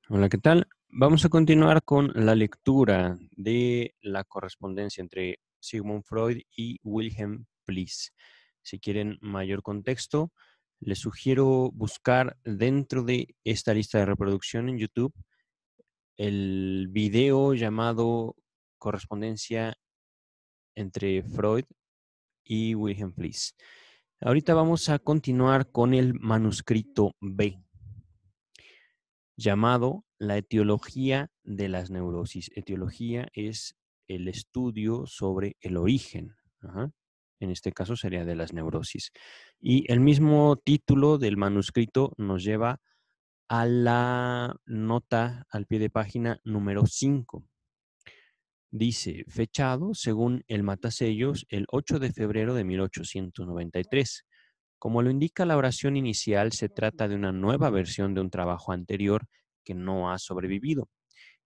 Hola, ¿qué tal? Vamos a continuar con la lectura de la correspondencia entre Sigmund Freud y Wilhelm Plees. Si quieren mayor contexto, les sugiero buscar dentro de esta lista de reproducción en YouTube el video llamado Correspondencia entre Freud y Wilhelm Plees. Ahorita vamos a continuar con el manuscrito B, llamado La etiología de las neurosis. Etiología es el estudio sobre el origen. Ajá. En este caso sería de las neurosis. Y el mismo título del manuscrito nos lleva a la nota al pie de página número 5. Dice, fechado, según el matasellos, el 8 de febrero de 1893. Como lo indica la oración inicial, se trata de una nueva versión de un trabajo anterior que no ha sobrevivido.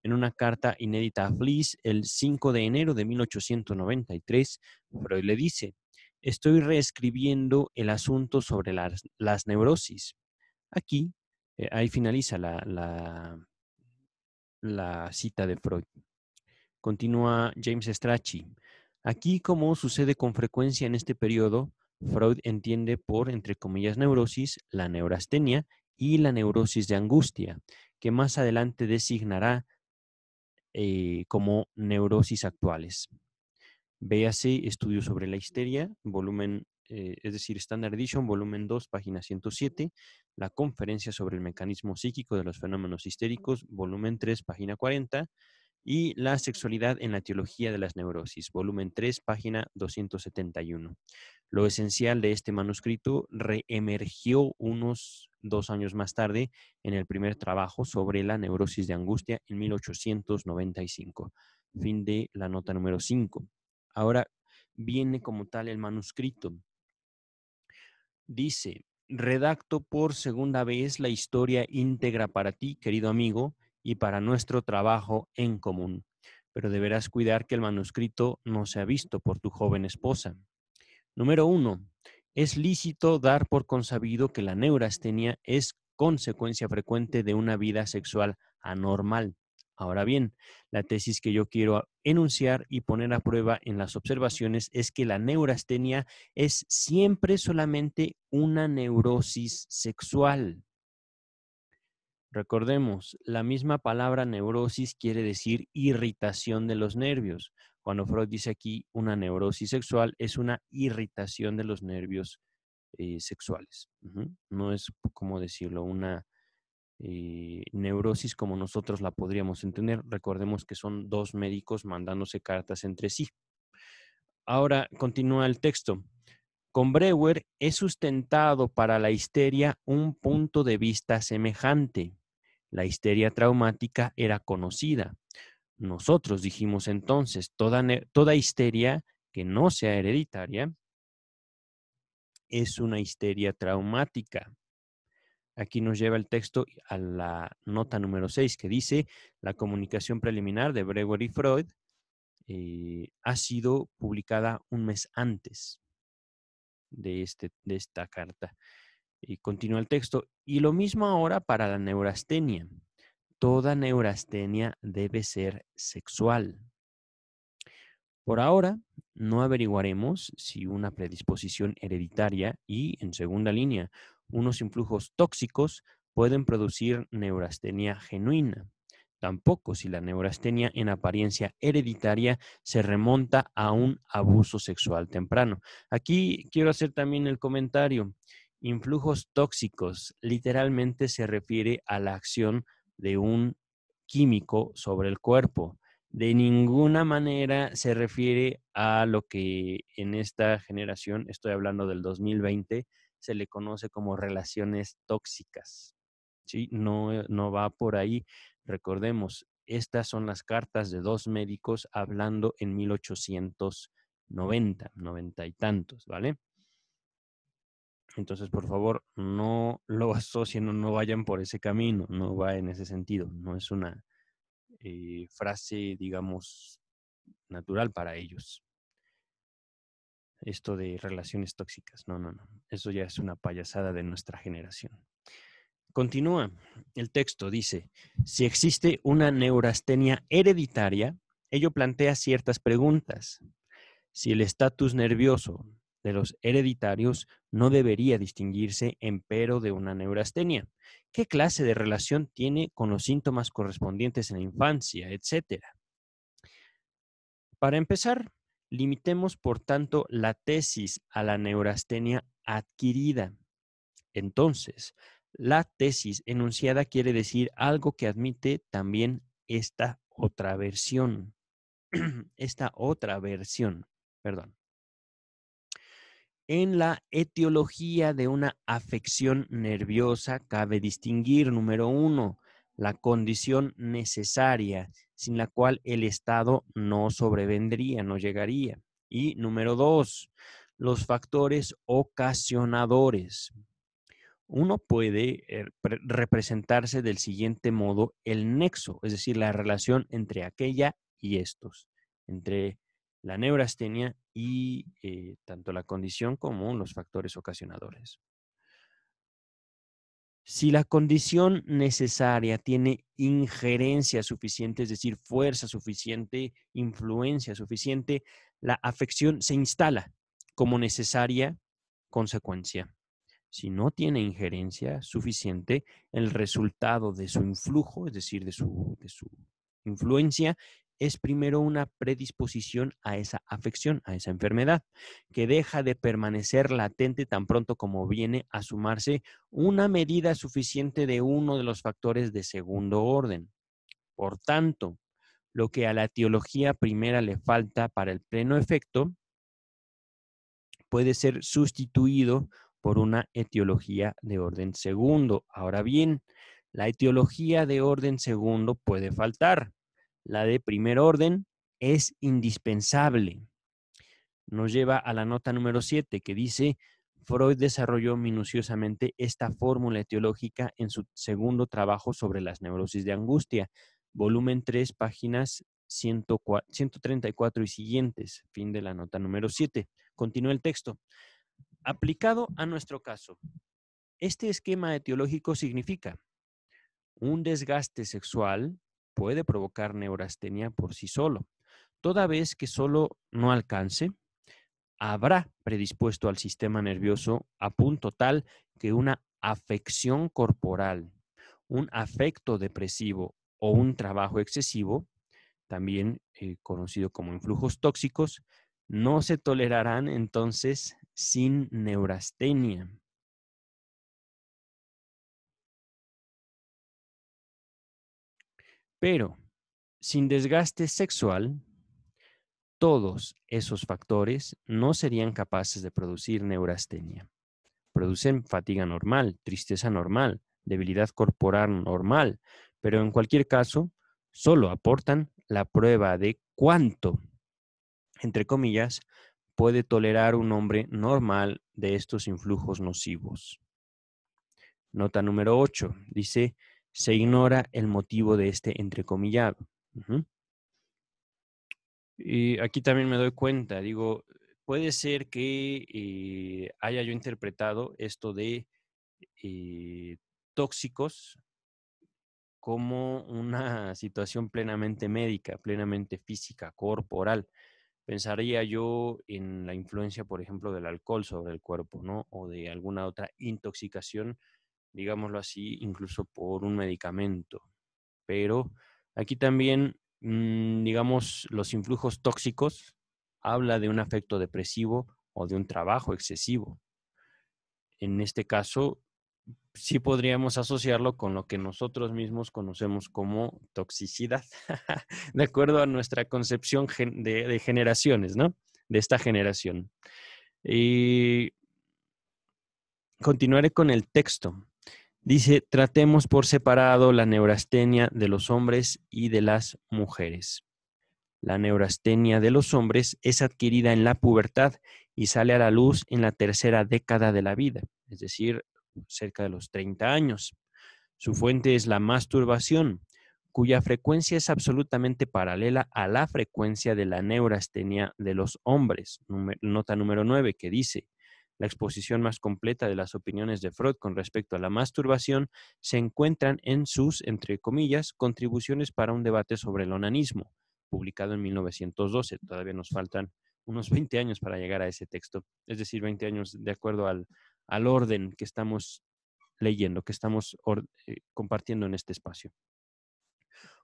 En una carta inédita a Fliess, el 5 de enero de 1893, Freud le dice, estoy reescribiendo el asunto sobre las neurosis. Aquí, ahí finaliza la cita de Freud. Continúa James Strachey. Aquí, como sucede con frecuencia en este periodo, Freud entiende por, entre comillas, neurosis, la neurastenia y la neurosis de angustia, que más adelante designará como neurosis actuales. Véase Estudio sobre la histeria, volumen, es decir, Standard Edition, volumen 2, página 107, la Conferencia sobre el mecanismo psíquico de los fenómenos histéricos, volumen 3, página 40, y La sexualidad en la teología de las neurosis, volumen 3, página 271. Lo esencial de este manuscrito reemergió unos 2 años más tarde en el primer trabajo sobre la neurosis de angustia en 1895. Fin de la nota número 5. Ahora viene como tal el manuscrito. Dice, redacto por segunda vez la historia íntegra para ti, querido amigo, y para nuestro trabajo en común. Pero deberás cuidar que el manuscrito no sea visto por tu joven esposa. Número 1. Es lícito dar por consabido que la neurastenia es consecuencia frecuente de una vida sexual anormal. Ahora bien, la tesis que yo quiero enunciar y poner a prueba en las observaciones es que la neurastenia es siempre solamente una neurosis sexual. Recordemos, la misma palabra neurosis quiere decir irritación de los nervios. Cuando Freud dice aquí una neurosis sexual, es una irritación de los nervios sexuales. No es, como decirlo, una neurosis como nosotros la podríamos entender. Recordemos que son dos médicos mandándose cartas entre sí. Ahora continúa el texto. Con Breuer he sustentado para la histeria un punto de vista semejante. La histeria traumática era conocida. Nosotros dijimos entonces, toda histeria que no sea hereditaria es una histeria traumática. Aquí nos lleva el texto a la nota número 6 que dice, la comunicación preliminar de Breuer y Freud ha sido publicada un mes antes de esta carta. Y continúa el texto. Y lo mismo ahora para la neurastenia. Toda neurastenia debe ser sexual. Por ahora, no averiguaremos si una predisposición hereditaria y, en segunda línea, unos influjos tóxicos pueden producir neurastenia genuina. Tampoco si la neurastenia en apariencia hereditaria se remonta a un abuso sexual temprano. Aquí quiero hacer también el comentario. Influjos tóxicos literalmente se refiere a la acción de un químico sobre el cuerpo. De ninguna manera se refiere a lo que en esta generación, estoy hablando del 2020, se le conoce como relaciones tóxicas. ¿Sí? No va por ahí. Recordemos, estas son las cartas de dos médicos hablando en 1890, 90 y tantos, ¿vale? Entonces, por favor, no lo asocien, no vayan por ese camino, no va en ese sentido, no es una frase, digamos, natural para ellos. Esto de relaciones tóxicas, no. Eso ya es una payasada de nuestra generación. Continúa el texto, dice, Si existe una neurastenia hereditaria, ello plantea ciertas preguntas. Si el estatus nervioso de los hereditarios no debería distinguirse empero de una neurastenia, ¿qué clase de relación tiene con los síntomas correspondientes en la infancia, etcétera? Para empezar, limitemos por tanto la tesis a la neurastenia adquirida. Entonces, la tesis enunciada quiere decir algo que admite también esta otra versión. Esta otra versión, perdón. En la etiología de una afección nerviosa cabe distinguir, número uno, la condición necesaria, sin la cual el estado no sobrevendría, no llegaría. Y número dos, los factores ocasionadores. Uno puede representarse del siguiente modo el nexo, es decir, la relación entre aquella y estos, entre la neurastenia y tanto la condición como los factores ocasionadores. Si la condición necesaria tiene injerencia suficiente, es decir, fuerza suficiente, influencia suficiente, la afección se instala como necesaria consecuencia. Si no tiene injerencia suficiente, el resultado de su influjo, es decir, de su influencia, es primero una predisposición a esa afección, a esa enfermedad, que deja de permanecer latente tan pronto como viene a sumarse una medida suficiente de uno de los factores de segundo orden. Por tanto, lo que a la etiología primera le falta para el pleno efecto puede ser sustituido por una etiología de orden segundo. Ahora bien, la etiología de orden segundo puede faltar. La de primer orden es indispensable. Nos lleva a la nota número 7 que dice, Freud desarrolló minuciosamente esta fórmula etiológica en su segundo trabajo sobre las neurosis de angustia, volumen 3, páginas 134 y siguientes, fin de la nota número 7. Continúa el texto. Aplicado a nuestro caso, este esquema etiológico significa un desgaste sexual puede provocar neurastenia por sí solo, toda vez que solo no alcance, habrá predispuesto al sistema nervioso a punto tal que una afección corporal, un afecto depresivo o un trabajo excesivo, también conocido como influjos tóxicos, no se tolerarán entonces sin neurastenia. Pero sin desgaste sexual, todos esos factores no serían capaces de producir neurastenia. Producen fatiga normal, tristeza normal, debilidad corporal normal, pero en cualquier caso, solo aportan la prueba de cuánto, entre comillas, puede tolerar un hombre normal de estos influjos nocivos. Nota número 8. Dice, se ignora el motivo de este entrecomillado. Y aquí también me doy cuenta, digo, puede ser que haya yo interpretado esto de tóxicos como una situación plenamente médica, plenamente física, corporal. Pensaría yo en la influencia, por ejemplo, del alcohol sobre el cuerpo, ¿no? O de alguna otra intoxicación, digámoslo así, incluso por un medicamento. Pero aquí también, digamos, los influjos tóxicos habla de un afecto depresivo o de un trabajo excesivo. En este caso, sí podríamos asociarlo con lo que nosotros mismos conocemos como toxicidad, de acuerdo a nuestra concepción de generaciones, ¿no? De esta generación. Y continuaré con el texto. Dice, tratemos por separado la neurastenia de los hombres y de las mujeres. La neurastenia de los hombres es adquirida en la pubertad y sale a la luz en la tercera década de la vida, es decir, cerca de los 30 años. Su fuente es la masturbación, cuya frecuencia es absolutamente paralela a la frecuencia de la neurastenia de los hombres. Nota número 9, que dice, La exposición más completa de las opiniones de Freud con respecto a la masturbación se encuentran en sus, entre comillas, contribuciones para un debate sobre el onanismo, publicado en 1912. Todavía nos faltan unos 20 años para llegar a ese texto, es decir, 20 años de acuerdo al orden que estamos leyendo, que estamos compartiendo en este espacio.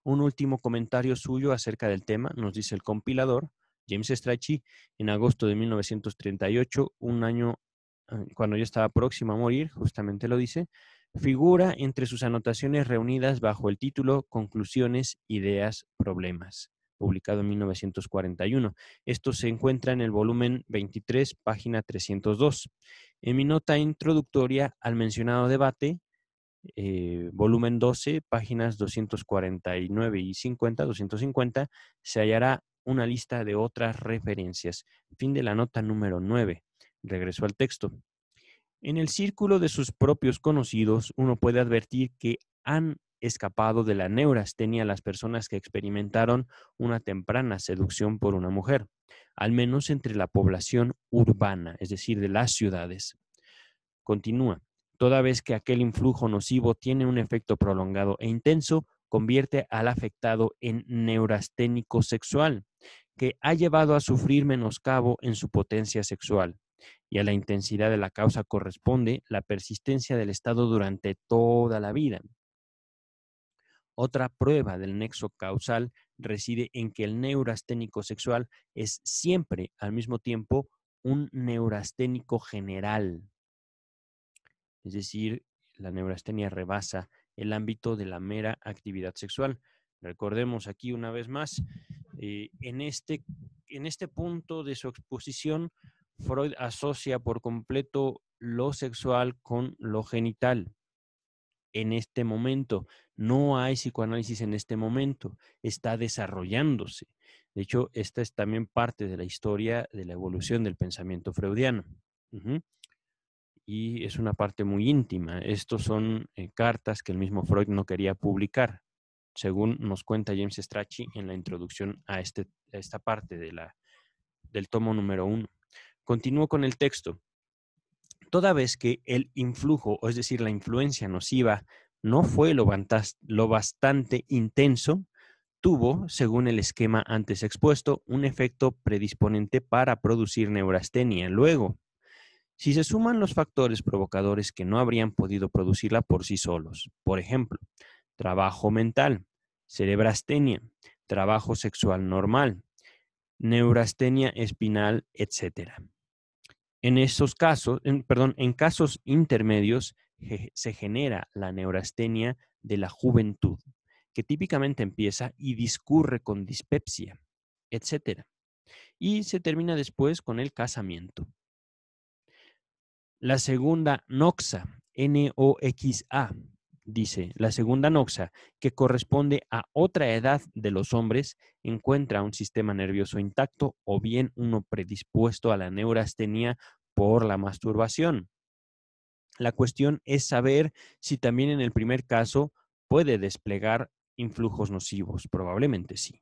Un último comentario suyo acerca del tema, nos dice el compilador, James Strachey, en agosto de 1938, un año cuando ya estaba próximo a morir, justamente lo dice, figura entre sus anotaciones reunidas bajo el título Conclusiones, Ideas, Problemas, publicado en 1941. Esto se encuentra en el volumen 23, página 302. En mi nota introductoria al mencionado debate, volumen 12, páginas 249 y 250, se hallará una lista de otras referencias. Fin de la nota número 9. Regreso al texto. En el círculo de sus propios conocidos, uno puede advertir que han escapado de la neurastenia las personas que experimentaron una temprana seducción por una mujer, al menos entre la población urbana, es decir, de las ciudades. Continúa. Toda vez que aquel influjo nocivo tiene un efecto prolongado e intenso, convierte al afectado en neurasténico sexual, que ha llevado a sufrir menoscabo en su potencia sexual, y a la intensidad de la causa corresponde la persistencia del estado durante toda la vida. Otra prueba del nexo causal reside en que el neurasténico sexual es siempre, al mismo tiempo, un neurasténico general. Es decir, la neurastenia rebasa el ámbito de la mera actividad sexual. Recordemos aquí una vez más, en este punto de su exposición, Freud asocia por completo lo sexual con lo genital. En este momento, no hay psicoanálisis en este momento, está desarrollándose. De hecho, esta es también parte de la historia de la evolución del pensamiento freudiano. Y es una parte muy íntima. Estos son cartas que el mismo Freud no quería publicar, según nos cuenta James Strachey en la introducción a esta parte del tomo número 1. Continúo con el texto. Toda vez que el influjo, es decir, la influencia nociva, no fue lo bastante intenso, tuvo, según el esquema antes expuesto, un efecto predisponente para producir neurastenia. Luego, si se suman los factores provocadores que no habrían podido producirla por sí solos, por ejemplo, trabajo mental, cerebrastenia, trabajo sexual normal, neurastenia espinal, etc. En esos casos, en casos intermedios, se genera la neurastenia de la juventud, que típicamente empieza y discurre con dispepsia, etc. Y se termina después con el casamiento. La segunda noxa, N-O-X-A, dice, la segunda noxa, que corresponde a otra edad de los hombres, encuentra un sistema nervioso intacto o bien uno predispuesto a la neurastenia por la masturbación. La cuestión es saber si también en el primer caso puede desplegar influjos nocivos. Probablemente sí.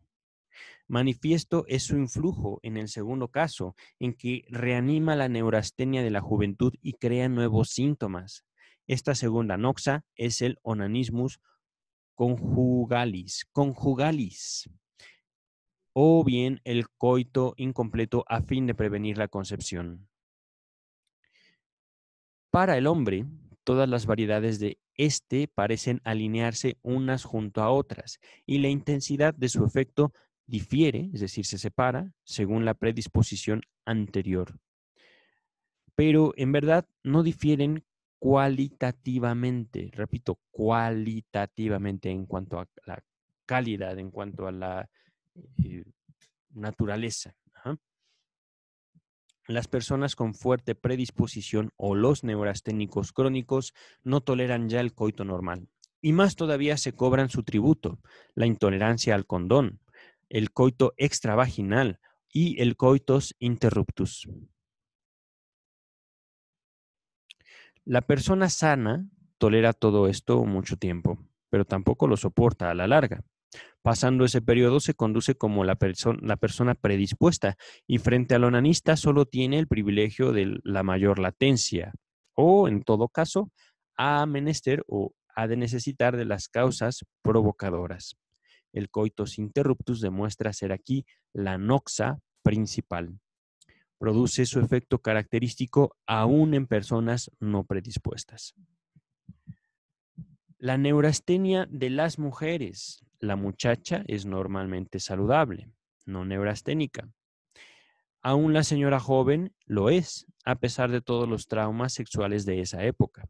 Manifiesto es su influjo en el segundo caso, en que reanima la neurastenia de la juventud y crea nuevos síntomas. Esta segunda noxa es el onanismus conjugalis, o bien el coito incompleto a fin de prevenir la concepción. Para el hombre, todas las variedades de este parecen alinearse unas junto a otras y la intensidad de su efecto difiere, es decir, se separa según la predisposición anterior. Pero en verdad no difieren cualitativamente, repito, cualitativamente en cuanto a la calidad, en cuanto a la naturaleza. Ajá. Las personas con fuerte predisposición o los neurasténicos crónicos no toleran ya el coito normal. Y más todavía se cobran su tributo, la intolerancia al condón, el coito extravaginal y el coitus interruptus. La persona sana tolera todo esto mucho tiempo, pero tampoco lo soporta a la larga. Pasando ese periodo se conduce como la persona predispuesta y frente al onanista solo tiene el privilegio de la mayor latencia o, en todo caso, ha menester o ha de necesitar de las causas provocadoras. El coitus interruptus demuestra ser aquí la noxa principal. Produce su efecto característico aún en personas no predispuestas. La neurastenia de las mujeres. La muchacha es normalmente saludable, no neurasténica. Aún la señora joven lo es, a pesar de todos los traumas sexuales de esa época.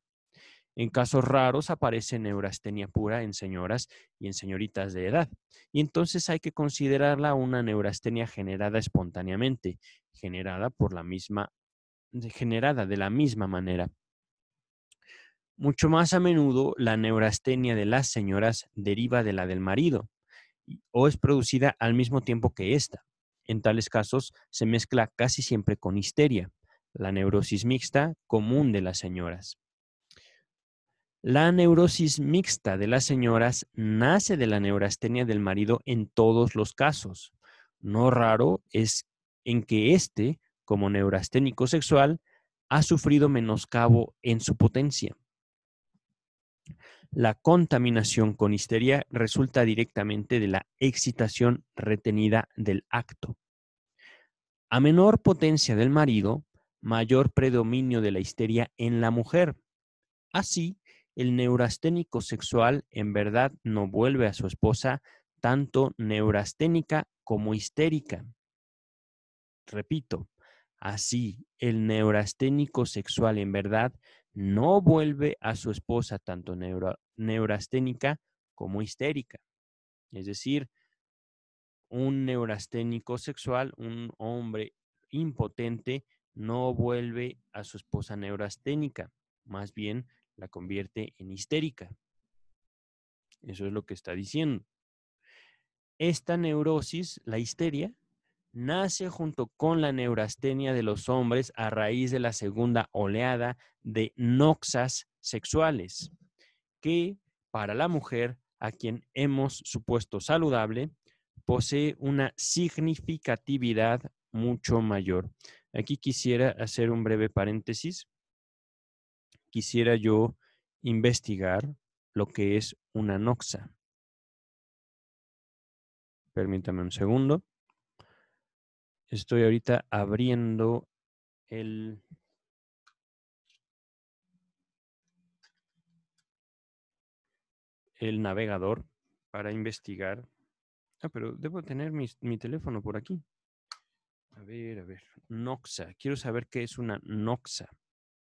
En casos raros aparece neurastenia pura en señoras y en señoritas de edad, y entonces hay que considerarla una neurastenia generada espontáneamente, generada de la misma manera. Mucho más a menudo, la neurastenia de las señoras deriva de la del marido o es producida al mismo tiempo que ésta. En tales casos, se mezcla casi siempre con histeria, la neurosis mixta común de las señoras. La neurosis mixta de las señoras nace de la neurastenia del marido en todos los casos. No raro es en que éste, como neurasténico sexual, ha sufrido menoscabo en su potencia. La contaminación con histeria resulta directamente de la excitación retenida del acto. A menor potencia del marido, mayor predominio de la histeria en la mujer. Así, el neurasténico sexual en verdad no vuelve a su esposa tanto neurasténica como histérica. Repito, así el neurasténico sexual en verdad no vuelve a su esposa tanto neurasténica como histérica. Es decir, un neurasténico sexual, un hombre impotente, no vuelve a su esposa neurasténica, más bien la convierte en histérica. Eso es lo que está diciendo. Esta neurosis, la histeria, nace junto con la neurastenia de los hombres a raíz de la segunda oleada de noxas sexuales, que para la mujer, a quien hemos supuesto saludable, posee una significatividad mucho mayor. Aquí quisiera hacer un breve paréntesis. Quisiera yo investigar lo que es una noxa. Permítame un segundo. Estoy ahorita abriendo el navegador para investigar. Pero debo tener mi teléfono por aquí. A ver. Noxa. Quiero saber qué es una noxa.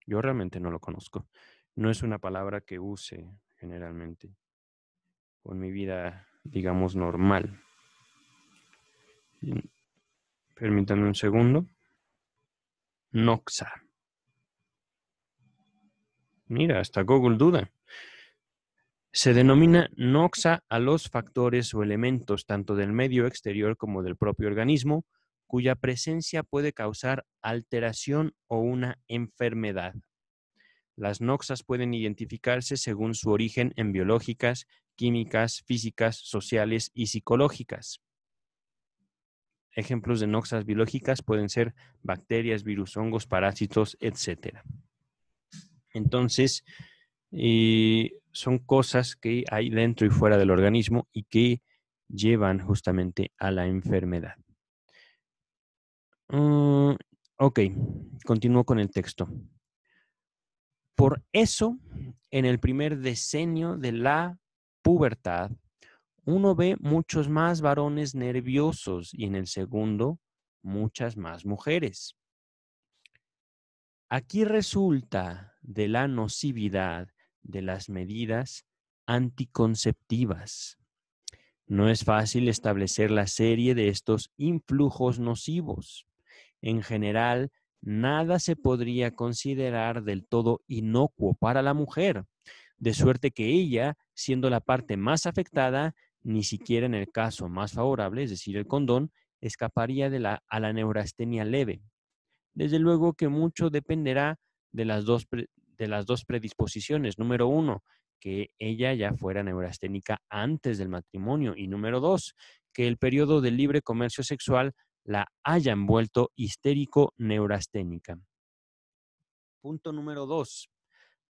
Yo realmente no lo conozco. No es una palabra que use generalmente con mi vida, digamos, normal. Permítanme un segundo. Noxa. Mira, hasta Google duda. Se denomina noxa a los factores o elementos tanto del medio exterior como del propio organismo, cuya presencia puede causar alteración o una enfermedad. Las noxas pueden identificarse según su origen en biológicas, químicas, físicas, sociales y psicológicas. Ejemplos de noxas biológicas pueden ser bacterias, virus, hongos, parásitos, etc. Entonces, son cosas que hay dentro y fuera del organismo y que llevan justamente a la enfermedad. Ok, continúo con el texto. Por eso, en el primer decenio de la pubertad, uno ve muchos más varones nerviosos y en el segundo, muchas más mujeres. Aquí resulta de la nocividad de las medidas anticonceptivas. No es fácil establecer la serie de estos influjos nocivos. En general, nada se podría considerar del todo inocuo para la mujer, de suerte que ella, siendo la parte más afectada, ni siquiera en el caso más favorable, es decir, el condón, escaparía a la neurastenia leve. Desde luego que mucho dependerá de las dos predisposiciones. Número uno, que ella ya fuera neurasténica antes del matrimonio. Y número 2, que el periodo de libre comercio sexual la hayan vuelto histérico-neurasténica. Punto número 2,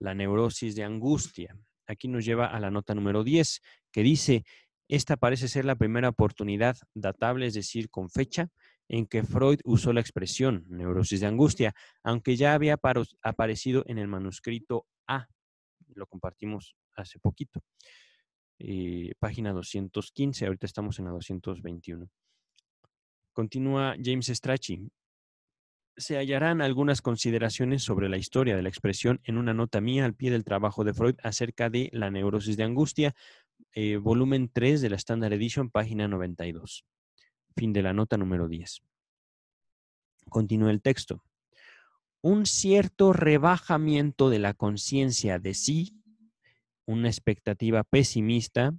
la neurosis de angustia. Aquí nos lleva a la nota número 10, que dice, esta parece ser la primera oportunidad datable, es decir, con fecha, en que Freud usó la expresión neurosis de angustia, aunque ya había aparecido en el manuscrito A. Lo compartimos hace poquito. Página 215, ahorita estamos en la 221. Continúa James Strachey. Se hallarán algunas consideraciones sobre la historia de la expresión en una nota mía al pie del trabajo de Freud acerca de la neurosis de angustia, volumen 3 de la Standard Edition, página 92. Fin de la nota número 10. Continúa el texto. Un cierto rebajamiento de la conciencia de sí, una expectativa pesimista,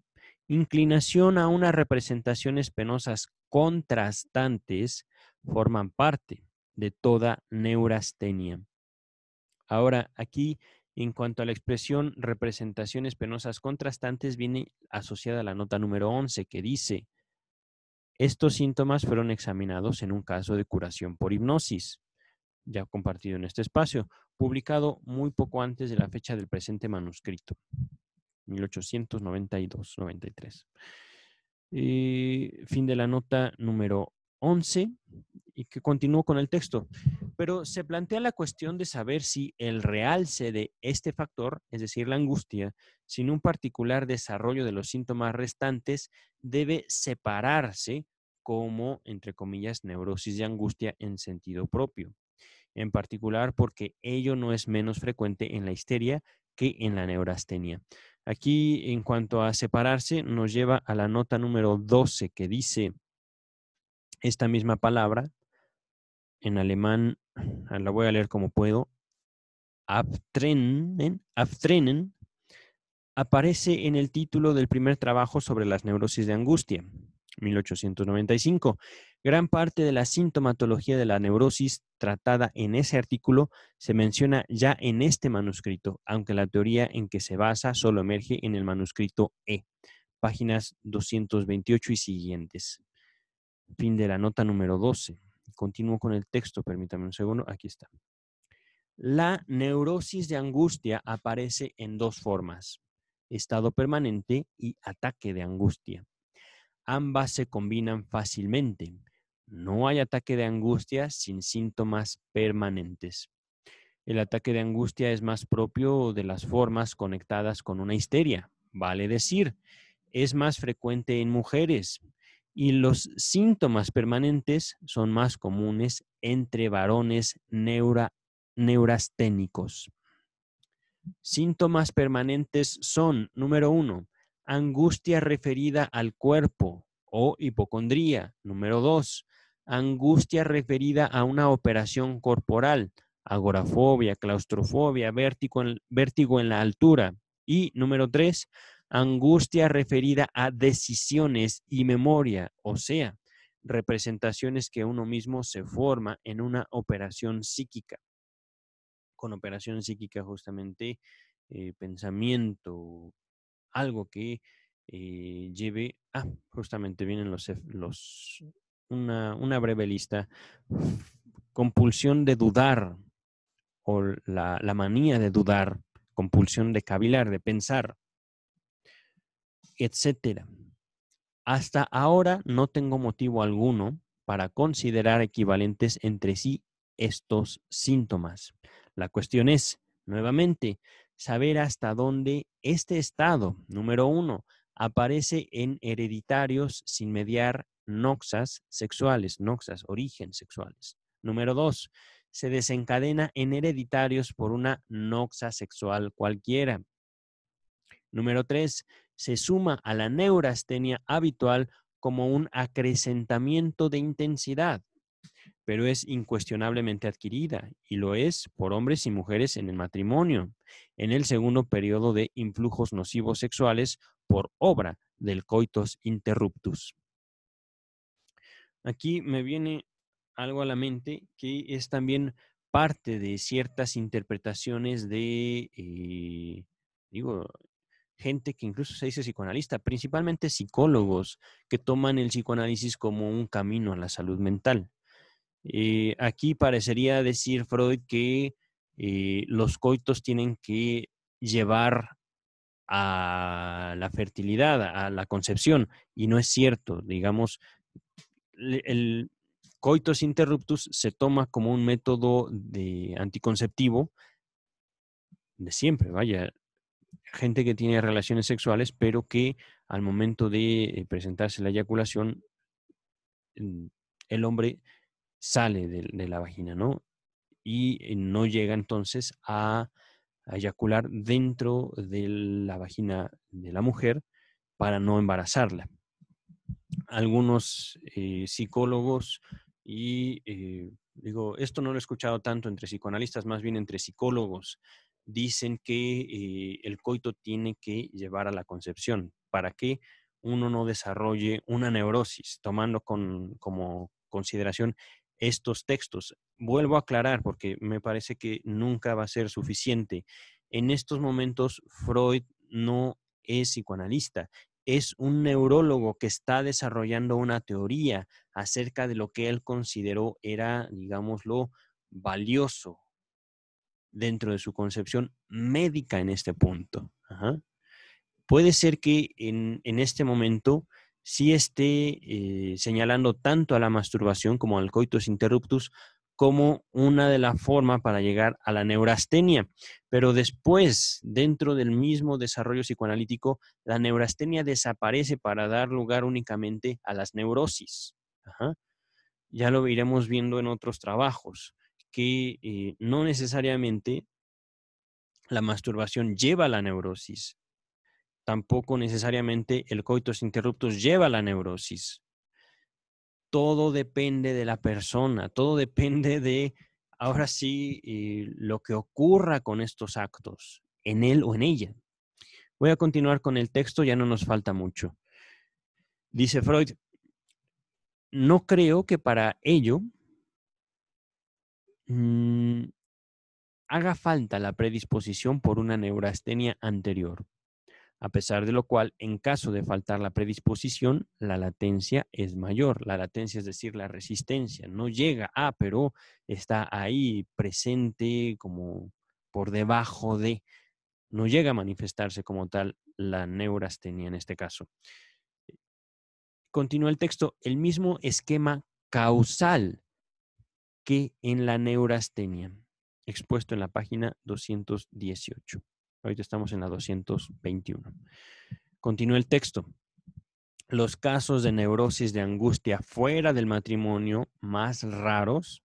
inclinación a unas representaciones penosas contrastantes forman parte de toda neurastenia. Ahora, aquí, en cuanto a la expresión representaciones penosas contrastantes, viene asociada a la nota número 11, que dice, estos síntomas fueron examinados en un caso de curación por hipnosis, ya compartido en este espacio, publicado muy poco antes de la fecha del presente manuscrito, 1892-93. Fin de la nota número 11, y que continúo con el texto. Pero se plantea la cuestión de saber si el realce de este factor, es decir, la angustia, sin un particular desarrollo de los síntomas restantes, debe separarse como, entre comillas, neurosis de angustia en sentido propio. En particular porque ello no es menos frecuente en la histeria que en la neurastenia. Aquí, en cuanto a separarse, nos lleva a la nota número 12, que dice esta misma palabra, en alemán, la voy a leer como puedo, abtrennen, aparece en el título del primer trabajo sobre las neurosis de angustia, 1895. Gran parte de la sintomatología de la neurosis tratada en ese artículo se menciona ya en este manuscrito, aunque la teoría en que se basa solo emerge en el manuscrito E, páginas 228 y siguientes. Fin de la nota número 12. Continúo con el texto, permítame un segundo, aquí está. La neurosis de angustia aparece en dos formas, estado permanente y ataque de angustia. Ambas se combinan fácilmente. No hay ataque de angustia sin síntomas permanentes. El ataque de angustia es más propio de las formas conectadas con una histeria, vale decir, es más frecuente en mujeres y los síntomas permanentes son más comunes entre varones neurasténicos. Síntomas permanentes son, número 1, angustia referida al cuerpo o hipocondría. Número 2, angustia referida a una operación corporal, agorafobia, claustrofobia, vértigo en la altura. Y número 3, angustia referida a decisiones y memoria, o sea, representaciones que uno mismo se forma en una operación psíquica. Con operación psíquica justamente pensamiento, algo que lleve, justamente vienen una breve lista, compulsión de dudar o la manía de dudar, compulsión de cavilar, de pensar, etcétera. Hasta ahora no tengo motivo alguno para considerar equivalentes entre sí estos síntomas. La cuestión es, nuevamente, saber hasta dónde este estado, número 1, aparece en hereditarios sin mediar noxas sexuales, noxas, origen sexuales. Número 2, se desencadena en hereditarios por una noxa sexual cualquiera. Número 3, se suma a la neurastenia habitual como un acrecentamiento de intensidad, pero es incuestionablemente adquirida y lo es por hombres y mujeres en el matrimonio, en el segundo periodo de influjos nocivos sexuales por obra del coitus interruptus. Aquí me viene algo a la mente que es también parte de ciertas interpretaciones de, gente que incluso se dice psicoanalista, principalmente psicólogos que toman el psicoanálisis como un camino a la salud mental. Aquí parecería decir Freud que los coitos tienen que llevar a la fertilidad, a la concepción, y no es cierto. Digamos, el coitus interruptus se toma como un método de anticonceptivo de siempre, vaya, gente que tiene relaciones sexuales, pero que al momento de presentarse la eyaculación, mm, el hombre sale de la vagina, ¿no? Y no llega entonces a eyacular dentro de la vagina de la mujer para no embarazarla. Algunos psicólogos y digo, esto no lo he escuchado tanto entre psicoanalistas, más bien entre psicólogos, dicen que el coito tiene que llevar a la concepción para que uno no desarrolle una neurosis, tomando como consideración estos textos. Vuelvo a aclarar porque me parece que nunca va a ser suficiente. En estos momentos, Freud no es psicoanalista, es un neurólogo que está desarrollando una teoría acerca de lo que él consideró era, digámoslo, valioso dentro de su concepción médica en este punto. Ajá. Puede ser que en este momento sí esté señalando tanto a la masturbación como al coitus interruptus como una de las formas para llegar a la neurastenia. Pero después, dentro del mismo desarrollo psicoanalítico, la neurastenia desaparece para dar lugar únicamente a las neurosis. Ajá. Ya lo iremos viendo en otros trabajos, que no necesariamente la masturbación lleva a la neurosis, tampoco necesariamente el coitus interruptus lleva a la neurosis. Todo depende de la persona, todo depende de, ahora sí, lo que ocurra con estos actos, en él o en ella. Voy a continuar con el texto, ya no nos falta mucho. Dice Freud, no creo que para ello haga falta la predisposición por una neurastenia anterior. A pesar de lo cual, en caso de faltar la predisposición, la latencia es mayor. La latencia, es decir, la resistencia, no llega a, pero está ahí presente como por debajo de, no llega a manifestarse como tal la neurastenia en este caso. Continúa el texto, el mismo esquema causal que en la neurastenia, expuesto en la página 218. Ahorita estamos en la 221. Continúa el texto. Los casos de neurosis de angustia fuera del matrimonio más raros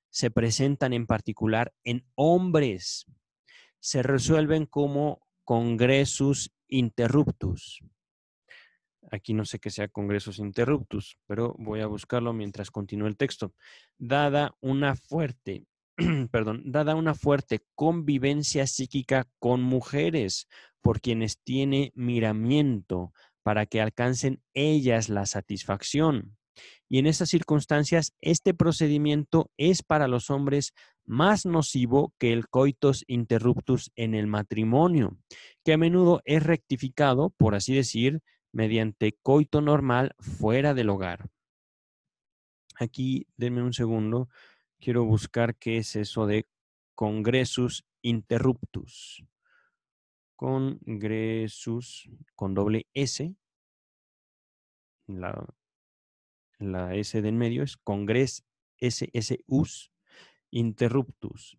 se presentan en particular en hombres. Se resuelven como congressus interruptus. Aquí no sé qué sea congressus interruptus, pero voy a buscarlo mientras continúa el texto. Dada una fuerte, dada una fuerte convivencia psíquica con mujeres por quienes tiene miramiento para que alcancen ellas la satisfacción. Y en estas circunstancias, este procedimiento es para los hombres más nocivo que el coitus interruptus en el matrimonio, que a menudo es rectificado, por así decir, mediante coito normal fuera del hogar. Aquí, denme un segundo, quiero buscar qué es eso de congressus interruptus. Congressus con doble S, la S de en medio es congres SSUS interruptus.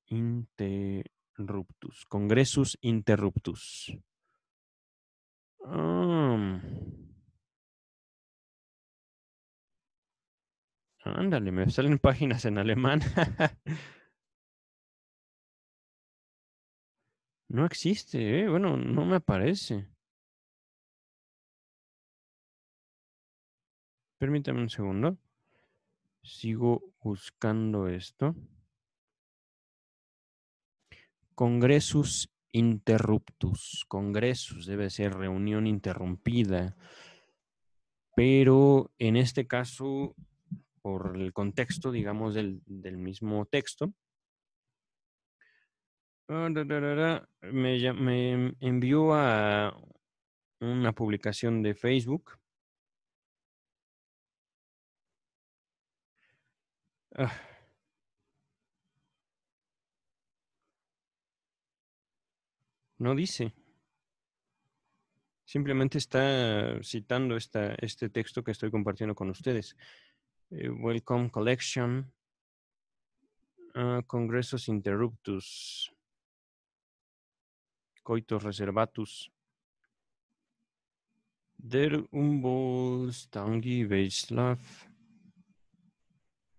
Interruptus. Congressus interruptus. Ándale, me salen páginas en alemán. No existe, ¿eh? Bueno, no me aparece. Permítame un segundo. Sigo buscando esto. Congressus interruptus. Congressus debe ser reunión interrumpida. Pero en este caso, por el contexto, digamos, del mismo texto, Me envió a una publicación de Facebook. Ah, no dice. Simplemente está citando este texto que estoy compartiendo con ustedes. Welcome Collection, Congressus Interruptus, Coitus Reservatus, Der Umbolstangi Veislav.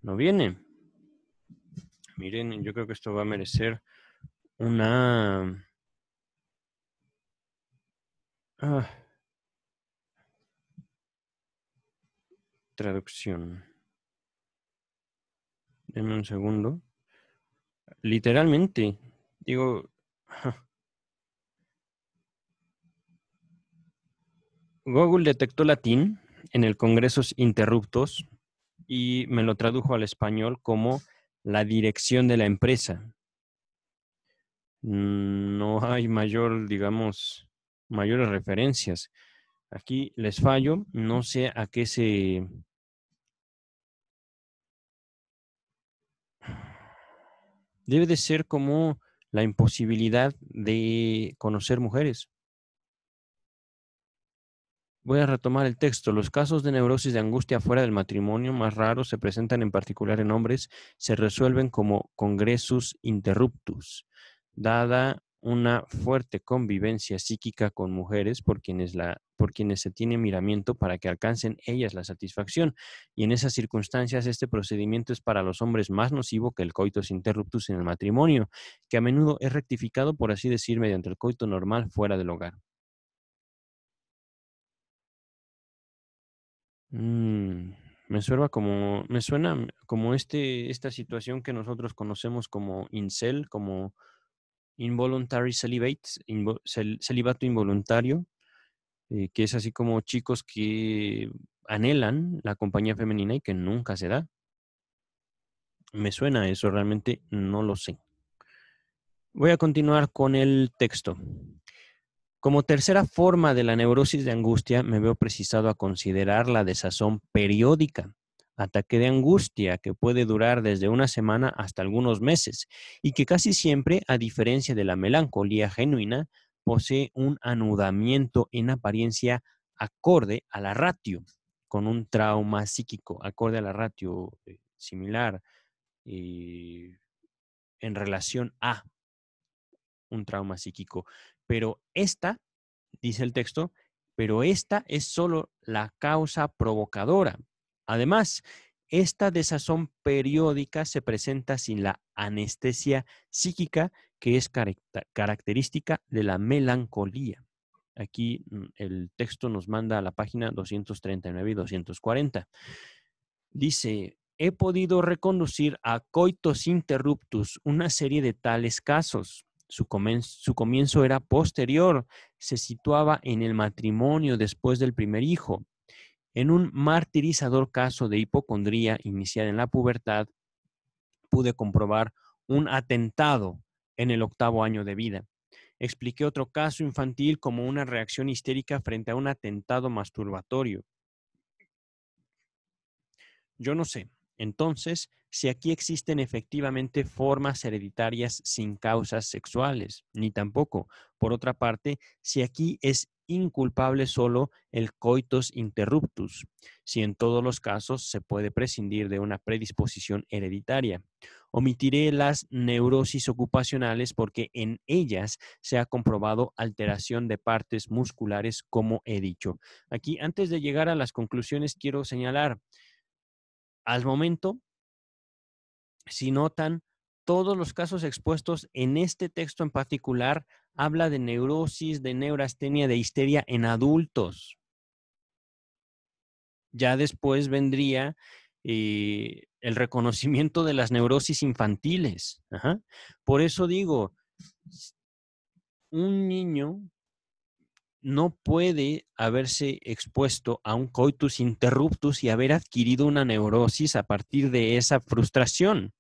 No viene. Miren, yo creo que esto va a merecer una... ah, traducción. Denme un segundo. Literalmente, digo, Google detectó latín en el Congressus Interruptus y me lo tradujo al español como la dirección de la empresa. No hay mayor, digamos, mayores referencias. Aquí les fallo, no sé a qué se... Debe de ser como la imposibilidad de conocer mujeres. Voy a retomar el texto. Los casos de neurosis de angustia fuera del matrimonio más raros se presentan en particular en hombres, se resuelven como congressus interruptus, dada una fuerte convivencia psíquica con mujeres por quienes se tiene miramiento para que alcancen ellas la satisfacción. Y en esas circunstancias este procedimiento es para los hombres más nocivo que el coitus interruptus en el matrimonio, que a menudo es rectificado, por así decir, mediante el coito normal fuera del hogar. Mm, me suena como esta situación que nosotros conocemos como incel, como involuntary celibate, celibato involuntario, que es así como chicos que anhelan la compañía femenina y que nunca se da. Me suena eso, realmente no lo sé. Voy a continuar con el texto. Como tercera forma de la neurosis de angustia, me veo precisado a considerar la desazón periódica, ataque de angustia que puede durar desde una semana hasta algunos meses y que casi siempre, a diferencia de la melancolía genuina, posee un anudamiento en apariencia acorde a la ratio, con un trauma psíquico, acorde a la ratio similar en relación a un trauma psíquico. Pero esta, dice el texto, pero esta es solo la causa provocadora. Además, esta desazón periódica se presenta sin la anestesia psíquica que es característica de la melancolía. Aquí el texto nos manda a la página 239 y 240. Dice, he podido reconducir a coitus interruptus una serie de tales casos. Su comienzo era posterior, se situaba en el matrimonio después del primer hijo. En un martirizador caso de hipocondría iniciada en la pubertad, pude comprobar un atentado en el 8º año de vida. Expliqué otro caso infantil como una reacción histérica frente a un atentado masturbatorio. Yo no sé, entonces, si aquí existen efectivamente formas hereditarias sin causas sexuales, ni tampoco, por otra parte, si aquí es inculpable solo el coitus interruptus, si en todos los casos se puede prescindir de una predisposición hereditaria. Omitiré las neurosis ocupacionales porque en ellas se ha comprobado alteración de partes musculares, como he dicho. Aquí, antes de llegar a las conclusiones, quiero señalar, al momento, si notan, todos los casos expuestos en este texto en particular habla de neurosis, de neurastenia, de histeria en adultos. Ya después vendría el reconocimiento de las neurosis infantiles. Ajá. Por eso digo, un niño no puede haberse expuesto a un coitus interruptus y haber adquirido una neurosis a partir de esa frustración.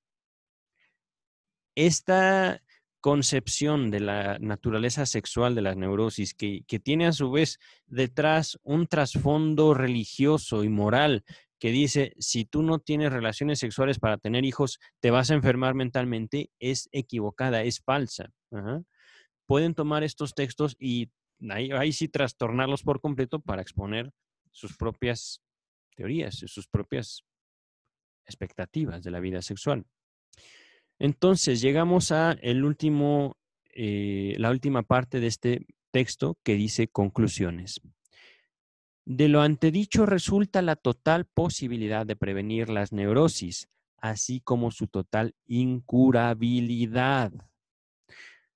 Esta concepción de la naturaleza sexual de las neurosis, que tiene a su vez detrás un trasfondo religioso y moral que dice, si tú no tienes relaciones sexuales para tener hijos, te vas a enfermar mentalmente, es equivocada, es falsa. Ajá. Pueden tomar estos textos y ahí sí trastornarlos por completo para exponer sus propias teorías, sus propias expectativas de la vida sexual. Entonces, llegamos a la última parte de este texto que dice conclusiones. De lo antedicho resulta la total posibilidad de prevenir las neurosis, así como su total incurabilidad.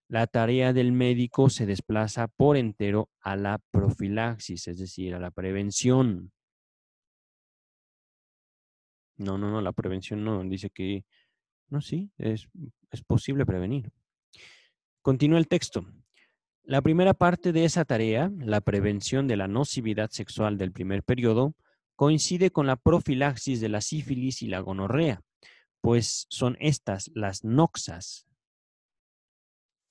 La tarea del médico se desplaza por entero a la profilaxis, es decir, a la prevención. No, la prevención no. Dice que no, sí, es posible prevenir. Continúa el texto. La primera parte de esa tarea, la prevención de la nocividad sexual del primer periodo, coincide con la profilaxis de la sífilis y la gonorrea, pues son estas las noxas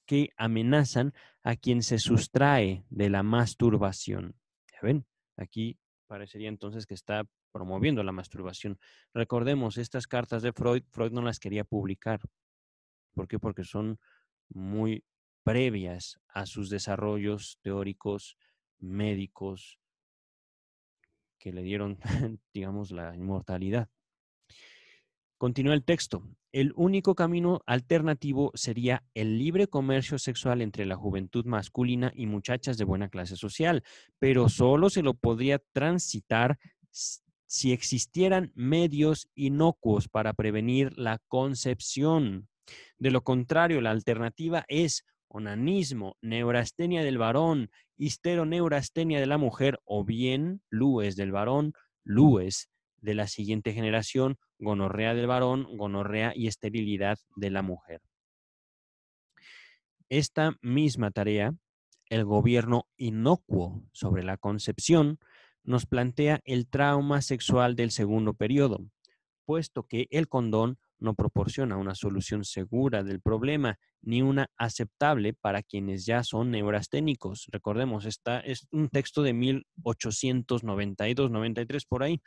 que amenazan a quien se sustrae de la masturbación. ¿Ya ven? Aquí parecería entonces que está promoviendo la masturbación. Recordemos, estas cartas de Freud no las quería publicar. ¿Por qué? Porque son muy previas a sus desarrollos teóricos, médicos, que le dieron, digamos, la inmortalidad. Continúa el texto. El único camino alternativo sería el libre comercio sexual entre la juventud masculina y muchachas de buena clase social, pero solo se lo podría transitar si existieran medios inocuos para prevenir la concepción. De lo contrario, la alternativa es onanismo, neurastenia del varón, histeroneurastenia de la mujer o bien lues del varón, lues de la siguiente generación, gonorrea del varón, gonorrea y esterilidad de la mujer. Esta misma tarea, el gobierno inocuo sobre la concepción, nos plantea el trauma sexual del segundo periodo, puesto que el condón no proporciona una solución segura del problema ni una aceptable para quienes ya son neurasténicos. Recordemos, esta es un texto de 1892-93 por ahí.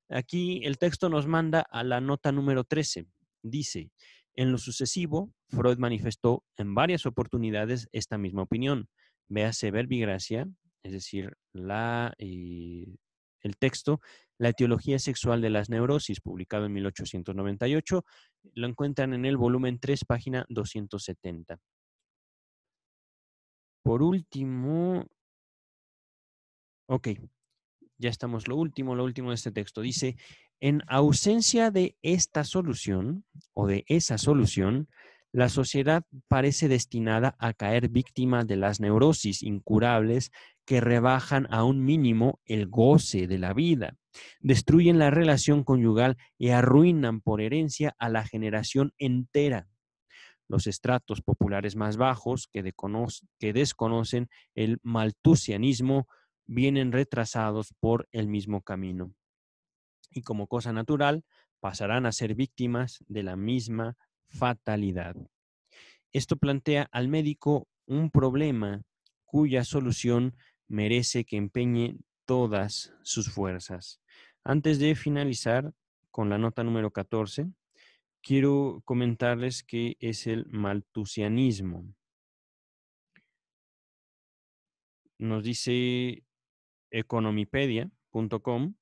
Aquí el texto nos manda a la nota número 13. Dice, en lo sucesivo, Freud manifestó en varias oportunidades esta misma opinión. Véase Verbigracia, es decir, el texto, La etiología sexual de las neurosis, publicado en 1898, lo encuentran en el volumen 3, página 270. Por último, ok, ya estamos lo último de este texto. Dice, en ausencia de esta solución o de esa solución, la sociedad parece destinada a caer víctima de las neurosis incurables que rebajan a un mínimo el goce de la vida, destruyen la relación conyugal y arruinan por herencia a la generación entera. Los estratos populares más bajos que desconocen el maltusianismo vienen retrasados por el mismo camino. Y como cosa natural, pasarán a ser víctimas de la misma fatalidad. Esto plantea al médico un problema cuya solución merece que empeñe todas sus fuerzas. Antes de finalizar con la nota número 14, quiero comentarles qué es el maltusianismo. Nos dice economipedia.com.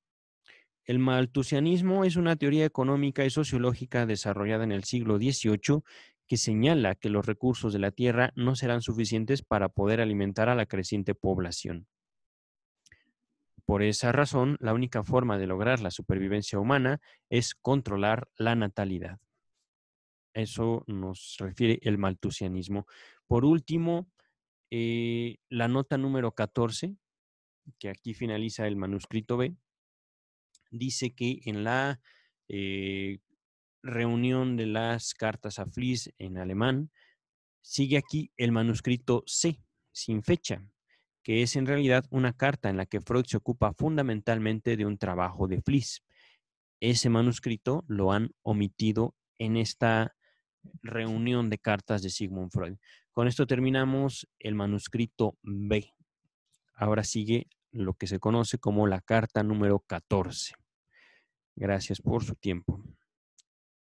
El maltusianismo es una teoría económica y sociológica desarrollada en el siglo XVIII que señala que los recursos de la tierra no serán suficientes para poder alimentar a la creciente población. Por esa razón, la única forma de lograr la supervivencia humana es controlar la natalidad. Eso nos refiere el maltusianismo. Por último, la nota número 14, que aquí finaliza el manuscrito B, dice que en la reunión de las cartas a Fliess en alemán, sigue aquí el manuscrito C, sin fecha, que es en realidad una carta en la que Freud se ocupa fundamentalmente de un trabajo de Fliess. Ese manuscrito lo han omitido en esta reunión de cartas de Sigmund Freud. Con esto terminamos el manuscrito B. Ahora sigue lo que se conoce como la carta número 14. Gracias por su tiempo.